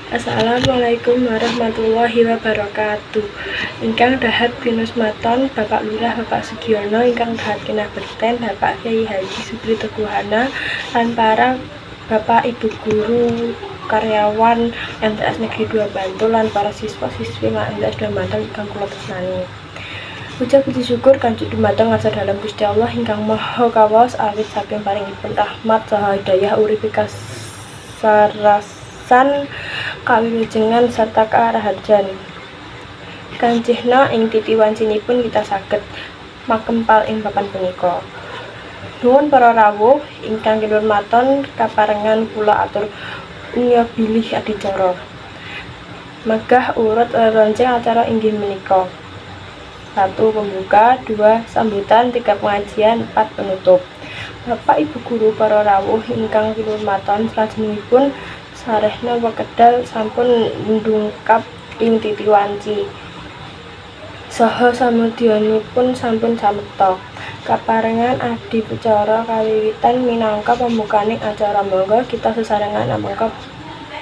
Assalamualaikum warahmatullahi wabarakatuh. Ingkang dahat pinusmaton Bapak Lurah Bapak Sugiono, ingkang dahat kinaberten Bapak Kyai Haji Supri Teguhana, lan para Bapak Ibu guru karyawan MTS Negeri 2 Bantul lan para siswa-siswi MTS 2 Bantul ingkang kula tresnani. Ucap puji syukur kanjeng dumateng ngasar dalam Gusti Allah ingkang Maha Kawas awit saking paringipun rahmat saha hidayah uripi kasarasan kawilujengan sarta kaaraharjan. Kancihna ing titiwancinipun kita saged makempal ing papan punika. Nuwun para rawuh ingkang kinurmaton kaparengan kula atur unya bilih adicara. Megah urut renceng acara inggih menika. 1. Pembuka, 2. Sambutan, 3. Pengajian, 4. Penutup. Bapak Ibu guru para rawuh ingkang kinurmaton, salajengipun sarehna wekedal sampun ndungkap ing titiwanci. Saha samudyanipun sampun samekta. Kaparengan adicara kawiwitan minangka pembukaning acara, monggo kita sesarengan amangka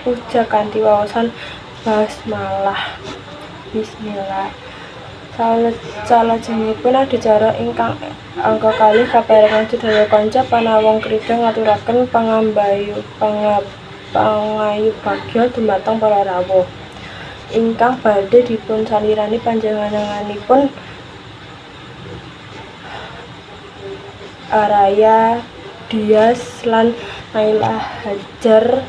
puja kanthi waosan basmalah. Bismillah. Salajengipun adicara ingkang angka kalih kaparengan sedaya kanca panawong krida ngaturaken pangayubagya dumateng para rawuh ingkang badhe dipun salirani panjenenganipun Araya Dias lan Naila Hajar.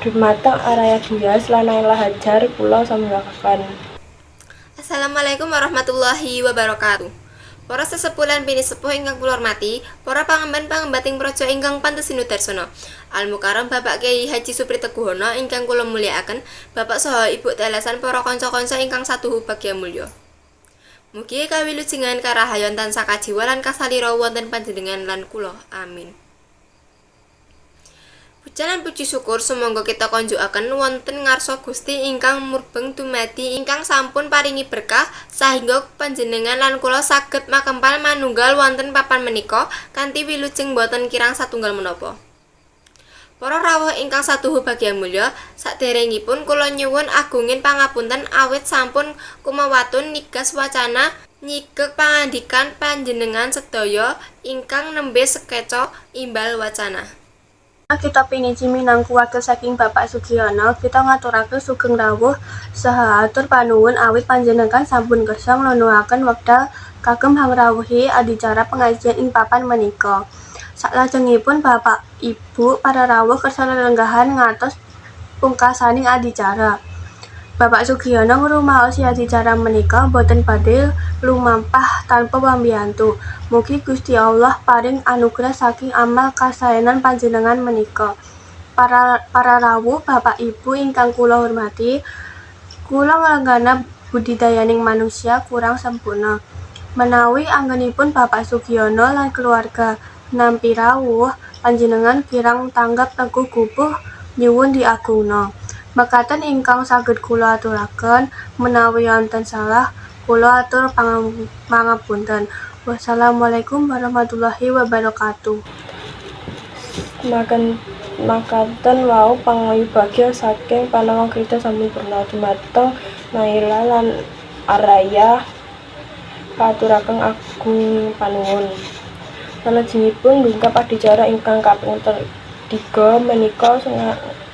Dumateng Araya Dias lan Naila Hajar kula samangkaken. Assalamualaikum warahmatullahi wabarakatuh. Para sesepuh lan bini sepuh ingkang kula hormati, para pangemban-pangembating praja ingkang pantes sinudarsana. Al-Mukarram Bapak Kyai Haji Supri Teguhana ingkang kula mulyakaken, Bapak saha Ibu telesan para kanca-kanca ingkang satuhu bagya mulya. Mugi kawilujengan karahayon tansah kajiwa lan kasalira wonten panjenengan lan kula. Amin. Puji puji syukur sumangga kita konjukaken wonten ngarsa Gusti ingkang murbeng dumadi ingkang sampun paringi berkah sahingga panjenengan lan kula saged makempal manunggal wonten papan menika kanthi wilujeng boten kirang satunggal menapa. Para rawuh ingkang satuhu bagya mulya, saderengipun kula nyuwun agungin pangapunten awit sampun kumawatun nigas wacana nyigek pangandikan panjenengan sedaya ingkang nembe sekeca imbal wacana. Kita piniji minangka wakil saking Bapak Sugiono, kita ngaturaken sugeng rawuh saha atur panuwun awit panjenengan sampun kersa nglunuhaken wekdal kagem ngrawuhi adicara pengajian ing papan menika. Salajengipun Bapak Ibu para rawuh kersa lelenggahan ngantos pungkasaning adicara. Bapak Sugiono ngrumaosi adicara menika boten badhe lumampah tanpa pambiyantu. Mugi Gusti Allah paring anugerah saking amal kasaenan panjenengan menika. Para rawuh Bapak Ibu ingkang kula hormati, kula nglenggana budidayaning manusia kurang sempurna. Menawi anggenipun Bapak Sugiono lan keluarga nampi rawuh, panjenengan kirang tanggap teguh gubuh nyuwun diagungna. Mekaten ingkang saged kula aturaken, menawi wonten salah kula atur pangapunten. Wassalamualaikum warahmatullahi wabarakatuh. Makaten wau pangayubagya saking panawong krida sampun purna dumateng Naila lan Araya katuraken agung panuwun. Salajengipun ndungkap adicara ingkang kaping 3 menika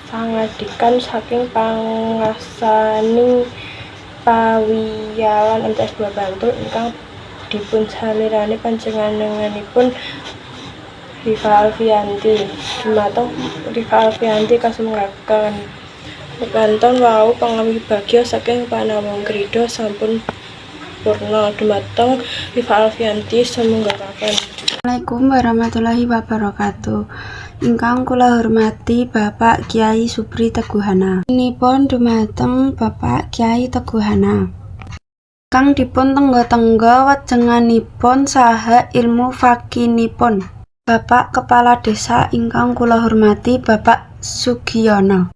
sangadikan saking pangasaning pawiyawan MTS 2 Bantul ingkang dipun salirani panjenenganipun Rifa Alfianti. Dumateng Rifa Alfianti kasumenggaken mekanten wau pangayubagya saking panawong krida sampun purna dumateng Rifa Alfianti sumenggaken. Assalamualaikum warahmatullahi wabarakatuh. Ingkang kula hormati Bapak Kyai Supri Teguhana. Nipun dumateng Bapak Kyai Teguhana. Kang dipun tengga-tengga wejenganipun saha ilmu fakinipun. Bapak Kepala Desa ingkang kula hormati Bapak Sugiono.